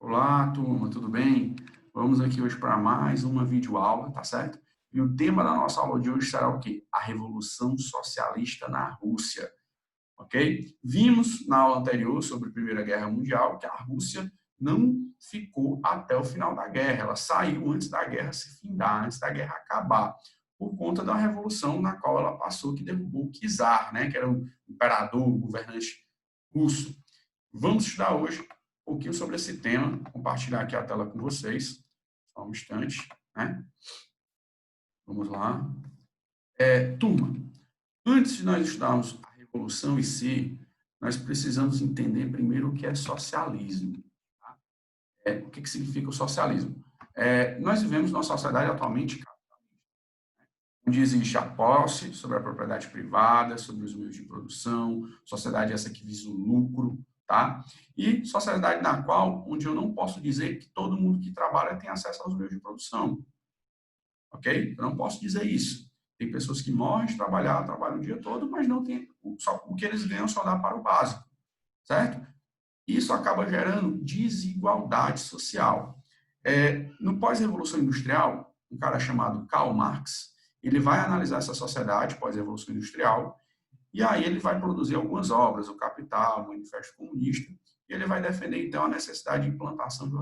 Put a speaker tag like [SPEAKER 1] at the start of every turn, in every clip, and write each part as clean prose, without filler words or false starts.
[SPEAKER 1] Olá, turma, tudo bem? Vamos aqui hoje para mais uma videoaula, tá certo? E o tema da nossa aula de hoje será o quê? A Revolução Socialista na Rússia, ok? Vimos na aula anterior sobre a Primeira Guerra Mundial que a Rússia não ficou até o final da guerra, ela saiu antes da guerra se findar, antes da guerra acabar, por conta da revolução na qual ela passou, que derrubou o czar, né? Que era o imperador, o governante russo. Vamos estudar hoje um pouquinho sobre esse tema, compartilhar aqui a tela com vocês, só um instante, né? Vamos lá. Turma, antes de nós estudarmos a revolução em si, nós precisamos entender primeiro o que é socialismo. Tá? O que significa o socialismo? Nós vivemos numa sociedade atualmente onde existe a posse sobre a propriedade privada, sobre os meios de produção, sociedade essa que visa o lucro, tá? E sociedade na qual, onde eu não posso dizer que todo mundo que trabalha tem acesso aos meios de produção, ok? Eu não posso dizer isso. Tem pessoas que morrem de trabalhar, trabalham o dia todo, mas não tem, só o que eles ganham só dá para o básico, certo? Isso acaba gerando desigualdade social. No pós-revolução industrial, um cara chamado Karl Marx, ele vai analisar essa sociedade pós-revolução industrial e aí ele vai produzir algumas obras, o Capital, o Manifesto Comunista, e ele vai defender, então, a necessidade de implantação de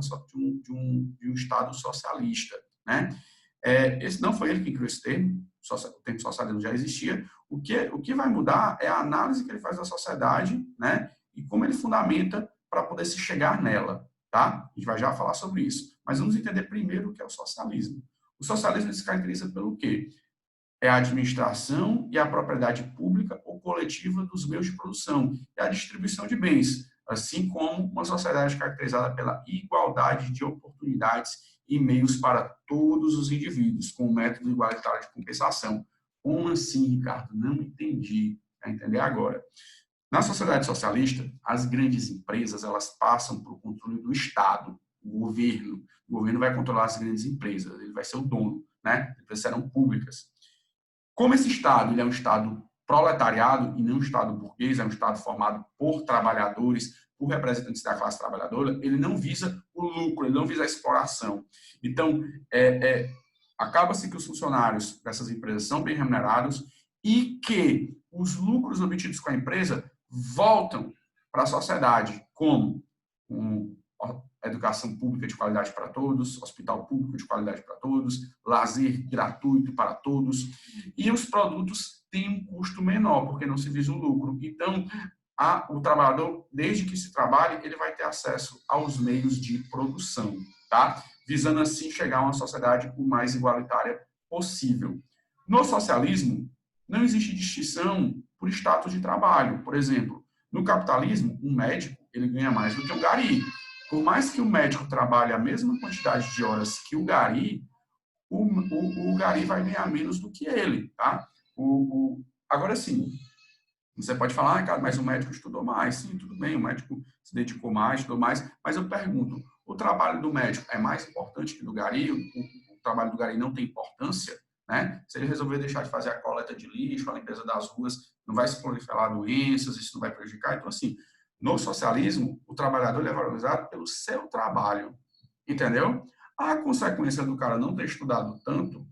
[SPEAKER 1] um Estado socialista. Né? Esse não foi ele que criou esse termo, o termo socialismo já existia. O que vai mudar é a análise que ele faz da sociedade, né? E como ele fundamenta para poder se chegar nela. Tá? A gente vai já falar sobre isso. Mas vamos entender primeiro o que é o socialismo. O socialismo se caracteriza pelo quê? É a administração e a propriedade pública ou coletiva dos meios de produção e a distribuição de bens, assim como uma sociedade caracterizada pela igualdade de oportunidades e meios para todos os indivíduos, com o método igualitário de compensação. Como assim, Ricardo? Não entendi. Vai entender agora. Na sociedade socialista, as grandes empresas elas passam para o controle do Estado, o governo. O governo vai controlar as grandes empresas, ele vai ser o dono, né? As empresas serão públicas. Como esse Estado ele é um Estado proletariado e não um Estado burguês, é um Estado formado por trabalhadores, por representantes da classe trabalhadora, ele não visa o lucro, ele não visa a exploração. Então, acaba-se que os funcionários dessas empresas são bem remunerados e que os lucros obtidos com a empresa voltam para a sociedade, como educação pública de qualidade para todos, hospital público de qualidade para todos, lazer gratuito para todos, e os produtos têm um custo menor, porque não se visa o lucro. Então, o trabalhador, desde que se trabalhe, ele vai ter acesso aos meios de produção, tá? Visando assim chegar a uma sociedade o mais igualitária possível. No socialismo, não existe distinção por status de trabalho. Por exemplo, no capitalismo, um médico ele ganha mais do que um gari. Por mais que o médico trabalhe a mesma quantidade de horas que o gari, o gari vai ganhar menos do que ele, tá? Agora sim, você pode falar, cara, mas o médico estudou mais. Sim, tudo bem, o médico se dedicou mais, estudou mais, mas eu pergunto, o trabalho do médico é mais importante que do gari? O trabalho do gari não tem importância? Né? Se ele resolver deixar de fazer a coleta de lixo, a limpeza das ruas, não vai se proliferar doenças, isso não vai prejudicar. Então, assim, no socialismo, o trabalhador é valorizado pelo seu trabalho, entendeu? A consequência do cara não ter estudado tanto,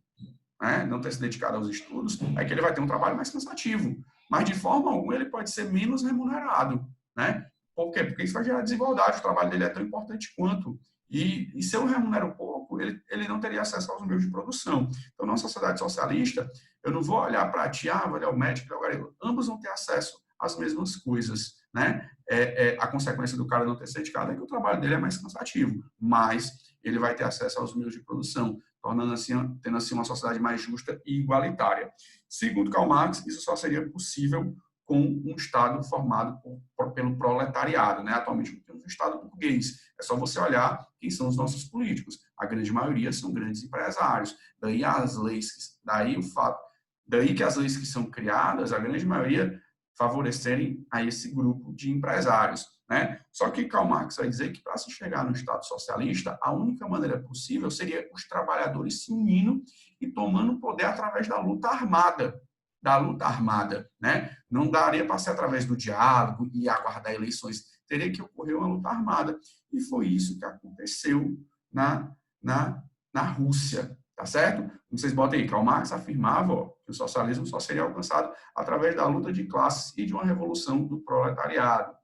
[SPEAKER 1] né, não ter se dedicado aos estudos, é que ele vai ter um trabalho mais cansativo. Mas, de forma alguma, ele pode ser menos remunerado. Né? Por quê? Porque isso vai gerar desigualdade. O trabalho dele é tão importante quanto. E se eu remunero pouco, ele não teria acesso aos meios de produção. Então, na sociedade socialista, eu não vou olhar para ti, vou olhar o médico, o garigo. Ambos vão ter acesso às mesmas coisas. Né? A consequência do cara não ter se dedicado é que o trabalho dele é mais cansativo, mas ele vai ter acesso aos meios de produção, tendo assim uma sociedade mais justa e igualitária. Segundo Karl Marx, isso só seria possível com um Estado formado pelo proletariado. Né? Atualmente não temos um Estado burguês. É só você olhar quem são os nossos políticos. A grande maioria são grandes empresários. Daí que as leis que são criadas, a grande maioria favorecerem a esse grupo de empresários. Né? Só que Karl Marx vai dizer que para se chegar no Estado socialista, a única maneira possível seria os trabalhadores se unindo e tomando poder através da luta armada. Né? Não daria para ser através do diálogo e aguardar eleições teria que ocorrer uma luta armada. E foi isso que aconteceu na Rússia, tá certo? Vocês botem aí, Karl Marx afirmava que o socialismo só seria alcançado através da luta de classes e de uma revolução do proletariado,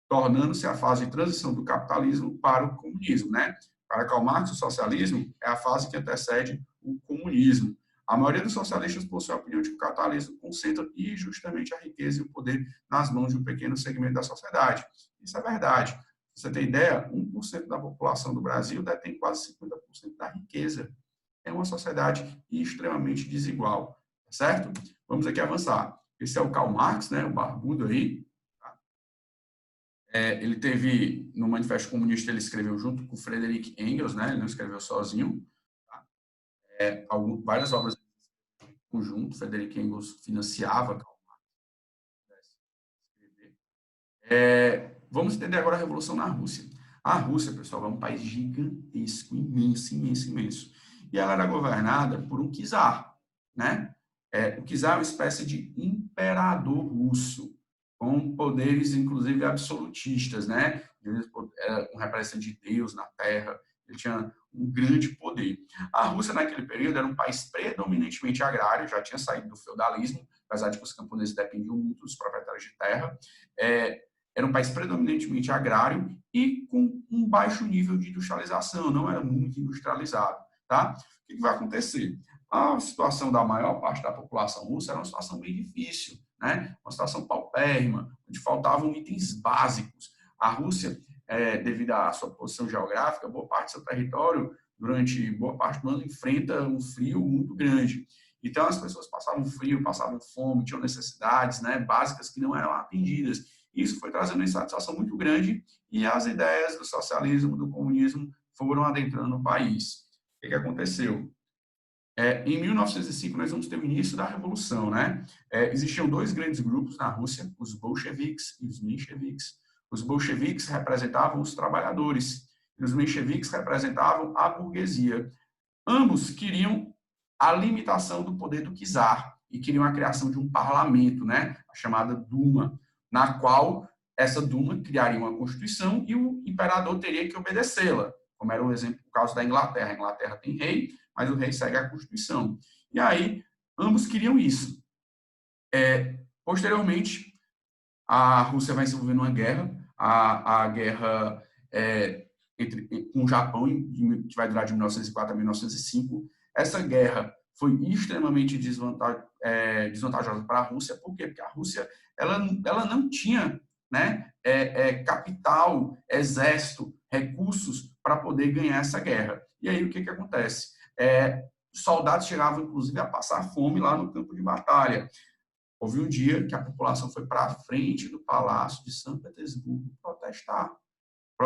[SPEAKER 1] tornando-se a fase de transição do capitalismo para o comunismo, né? Para Karl Marx, o socialismo é a fase que antecede o comunismo. A maioria dos socialistas possui a opinião de que o capitalismo concentra injustamente a riqueza e o poder nas mãos de um pequeno segmento da sociedade. Isso é verdade. Pra você ter ideia, 1% da população do Brasil detém quase 50% da riqueza. É uma sociedade extremamente desigual, tá certo? Vamos aqui avançar. Esse é o Karl Marx, né, o barbudo aí. Tá? Ele teve, no Manifesto Comunista, ele escreveu junto com Friedrich Engels, né, ele não escreveu sozinho. Tá? Várias obras em conjunto, Friedrich Engels financiava Karl Marx. Vamos entender agora a Revolução na Rússia. A Rússia, pessoal, é um país gigantesco, imenso, imenso, imenso. E ela era governada por um czar, né? O czar é uma espécie de imperador russo, com poderes, inclusive, absolutistas, né? Ele era um representante de Deus na Terra, ele tinha um grande poder. A Rússia, naquele período, era um país predominantemente agrário, já tinha saído do feudalismo, apesar de que os camponeses dependiam muito dos proprietários de terra. Era um país predominantemente agrário e com um baixo nível de industrialização, não era muito industrializado. Tá? O que vai acontecer? A situação da maior parte da população russa era uma situação bem difícil, né? Uma situação paupérrima, onde faltavam itens básicos. A Rússia, devido à sua posição geográfica, boa parte do seu território, durante boa parte do ano, enfrenta um frio muito grande. Então, as pessoas passavam frio, passavam fome, tinham necessidades, né, básicas que não eram atendidas. Isso foi trazendo uma insatisfação muito grande e as ideias do socialismo, do comunismo, foram adentrando o país. O que aconteceu? Em 1905, nós vamos ter o início da Revolução, né? Existiam dois grandes grupos na Rússia, os bolcheviques e os mencheviques. Os bolcheviques representavam os trabalhadores e os mencheviques representavam a burguesia. Ambos queriam a limitação do poder do czar e queriam a criação de um parlamento, né? A chamada Duma, na qual essa Duma criaria uma constituição e o imperador teria que obedecê-la, como era o exemplo, o caso da Inglaterra. A Inglaterra tem rei, mas o rei segue a Constituição. E aí, ambos queriam isso. Posteriormente, a Rússia vai desenvolvendo uma guerra, a guerra com o Japão, que vai durar de 1904 a 1905. Essa guerra foi extremamente desvantajosa para a Rússia. Por quê? Porque a Rússia ela não tinha, né, capital, exército, recursos para poder ganhar essa guerra. E aí, o que acontece? Os soldados chegavam, inclusive, a passar fome lá no campo de batalha. Houve um dia que a população foi para a frente do Palácio de São Petersburgo protestar.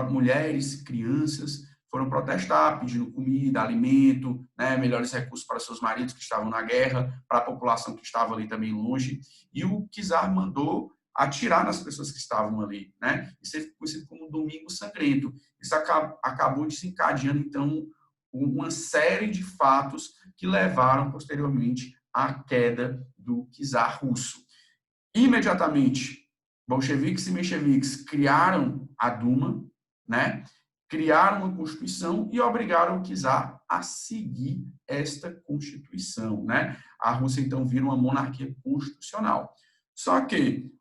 [SPEAKER 1] Mulheres, crianças foram protestar, pedindo comida, alimento, né, melhores recursos para seus maridos que estavam na guerra, para a população que estava ali também longe. E o czar mandou atirar nas pessoas que estavam ali, né? Isso é conhecido como Domingo Sangrento. Isso acabou desencadeando, então, uma série de fatos que levaram, posteriormente, à queda do czar russo. Imediatamente, bolcheviques e mencheviques criaram a Duma, né? Criaram uma Constituição e obrigaram o czar a seguir esta Constituição, né? A Rússia, então, vira uma monarquia constitucional. Só que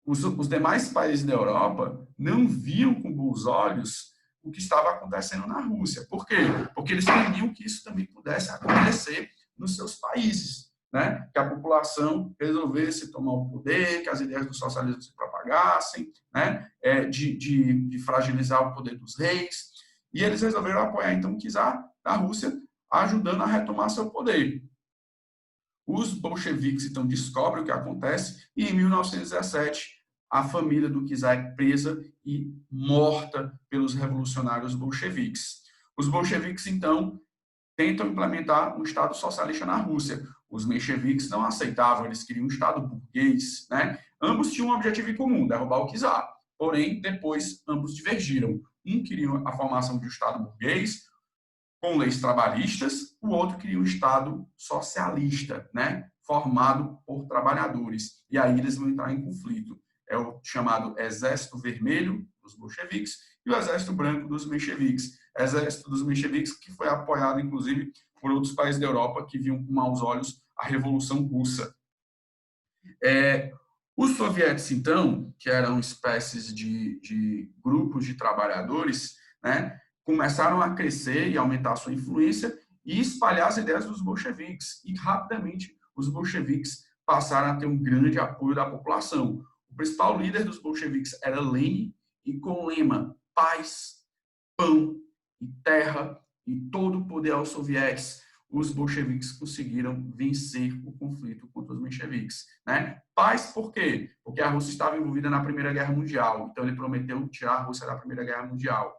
[SPEAKER 1] os demais países da Europa não viam com bons olhos o que estava acontecendo na Rússia. Por quê? Porque eles temiam que isso também pudesse acontecer nos seus países, né? Que a população resolvesse tomar o poder, que as ideias do socialismo se propagassem, né? De fragilizar o poder dos reis. E eles resolveram apoiar, então, o czar da Rússia, ajudando a retomar seu poder. Os bolcheviques, então, descobrem o que acontece e, em 1917, a família do czar é presa e morta pelos revolucionários bolcheviques. Os bolcheviques, então, tentam implementar um Estado socialista na Rússia. Os mencheviques não aceitavam, eles queriam um Estado burguês, né? Ambos tinham um objetivo em comum, derrubar o czar. Porém, depois, ambos divergiram. Um queria a formação de um Estado burguês, com leis trabalhistas, o outro queria um Estado socialista, né? Formado por trabalhadores. E aí eles vão entrar em conflito. É o chamado Exército Vermelho dos bolcheviques, e o exército branco dos mencheviques. Exército dos mencheviques que foi apoiado, inclusive, por outros países da Europa que viam com maus olhos a Revolução Russa. Os soviéticos, então, que eram espécies de grupos de trabalhadores, né, começaram a crescer e aumentar sua influência e espalhar as ideias dos bolcheviques. E, rapidamente, os bolcheviques passaram a ter um grande apoio da população. O principal líder dos bolcheviques era Lenin, e com o lema paz, pão e terra e todo o poder aos soviéticos, os bolcheviques conseguiram vencer o conflito contra os mencheviques. Né? Paz por quê? Porque a Rússia estava envolvida na Primeira Guerra Mundial, então ele prometeu tirar a Rússia da Primeira Guerra Mundial.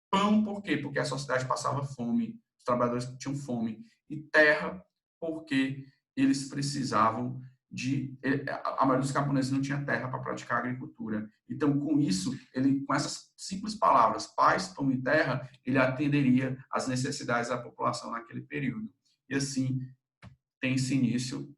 [SPEAKER 1] Pão por quê? Porque a sociedade passava fome, os trabalhadores tinham fome. E terra porque eles precisavam a maioria dos camponeses não tinha terra para praticar agricultura. Então, com isso, com essas simples palavras, paz, pão e terra, ele atenderia às necessidades da população naquele período. E assim, tem-se início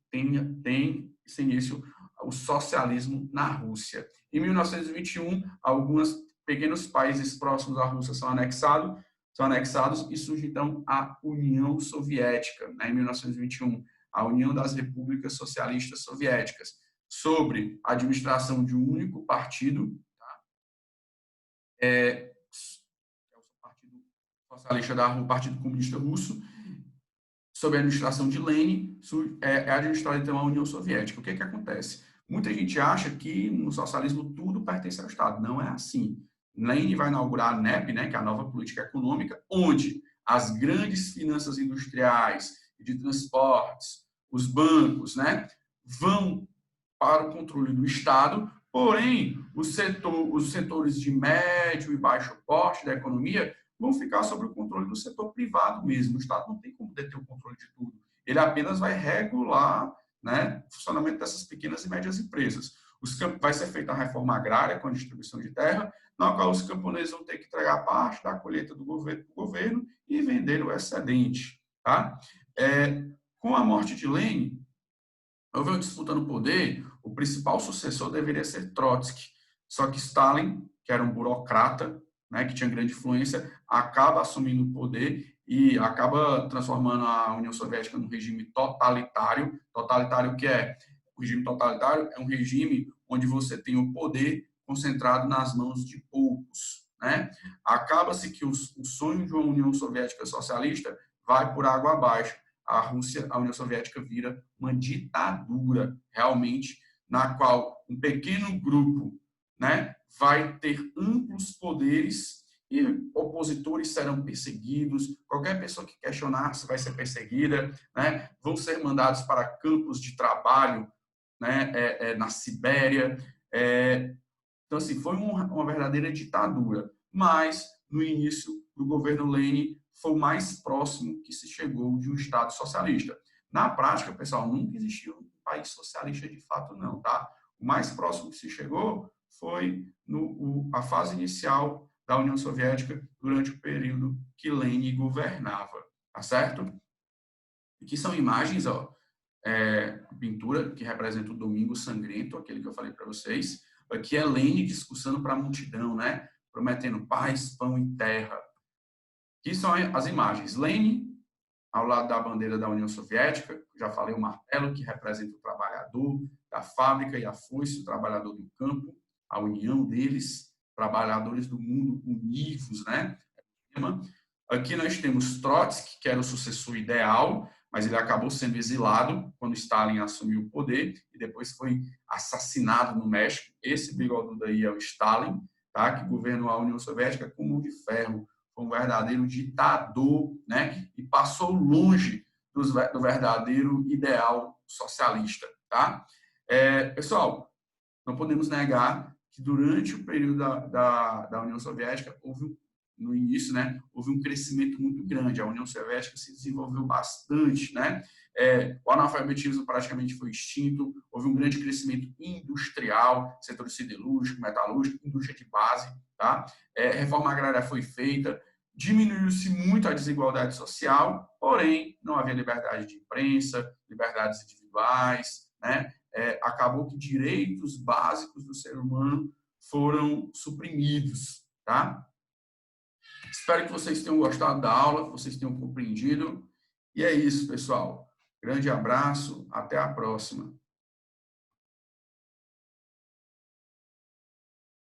[SPEAKER 1] o socialismo na Rússia. Em 1921, alguns pequenos países próximos à Rússia são anexados e surge então a União Soviética, né, em 1921. A União das Repúblicas Socialistas Soviéticas, sobre a administração de um único partido, tá? O Partido Socialista o Partido Comunista Russo, sob a administração de Lenin, é administrada então a União Soviética. O que acontece? Muita gente acha que no socialismo tudo pertence ao Estado. Não é assim. Lenin vai inaugurar a NEP, né, que é a nova política econômica, onde as grandes finanças industriais e de transportes, os bancos, né, vão para o controle do Estado, porém, os setores de médio e baixo porte da economia vão ficar sob o controle do setor privado mesmo. O Estado não tem como deter o controle de tudo. Ele apenas vai regular, né, o funcionamento dessas pequenas e médias empresas. Vai ser feita a reforma agrária com a distribuição de terra, na qual os camponeses vão ter que entregar parte da colheita do governo e vender o excedente. Tá? Com a morte de Lenin, houve uma disputa no poder, o principal sucessor deveria ser Trotsky. Só que Stalin, que era um burocrata, né, que tinha grande influência, acaba assumindo o poder e acaba transformando a União Soviética num regime totalitário. Totalitário que é? O regime totalitário é um regime onde você tem o poder concentrado nas mãos de poucos. Né? Acaba-se que o sonho de uma União Soviética socialista vai por água abaixo. A União Soviética vira uma ditadura, realmente, na qual um pequeno grupo, né, vai ter amplos poderes e opositores serão perseguidos, qualquer pessoa que questionar-se vai ser perseguida, né, vão ser mandados para campos de trabalho, né, na Sibéria. Então, assim, foi uma verdadeira ditadura. Mas, no início do governo Lenin, foi o mais próximo que se chegou de um Estado socialista. Na prática, pessoal, nunca existiu um país socialista de fato, não, tá? O mais próximo que se chegou foi a fase inicial da União Soviética durante o período que Lenin governava, tá certo? Aqui são imagens, ó, pintura que representa o Domingo Sangrento, aquele que eu falei para vocês. Aqui é Lenin discursando para a multidão, né? Prometendo paz, pão e terra. Aqui são as imagens. Lenin, ao lado da bandeira da União Soviética, já falei o martelo, que representa o trabalhador da fábrica, e a foice, o trabalhador do campo, a união deles, trabalhadores do mundo univos, né? Aqui nós temos Trotsky, que era o sucessor ideal, mas ele acabou sendo exilado quando Stalin assumiu o poder e depois foi assassinado no México. Esse bigodudo aí é o Stalin, tá? Que governou a União Soviética com mão de ferro. Foi um verdadeiro ditador, né? E passou longe do verdadeiro ideal socialista, tá? Pessoal, não podemos negar que durante o período da União Soviética no início, né, houve um crescimento muito grande. A União Soviética se desenvolveu bastante, né? O analfabetismo praticamente foi extinto. Houve um grande crescimento industrial, setor siderúrgico, metalúrgico, indústria de base, tá? Reforma agrária foi feita. Diminuiu-se muito a desigualdade social, porém não havia liberdade de imprensa, liberdades individuais, né? Acabou que direitos básicos do ser humano foram suprimidos, tá? Espero que vocês tenham gostado da aula, que vocês tenham compreendido. E é isso, pessoal. Grande abraço, até a próxima.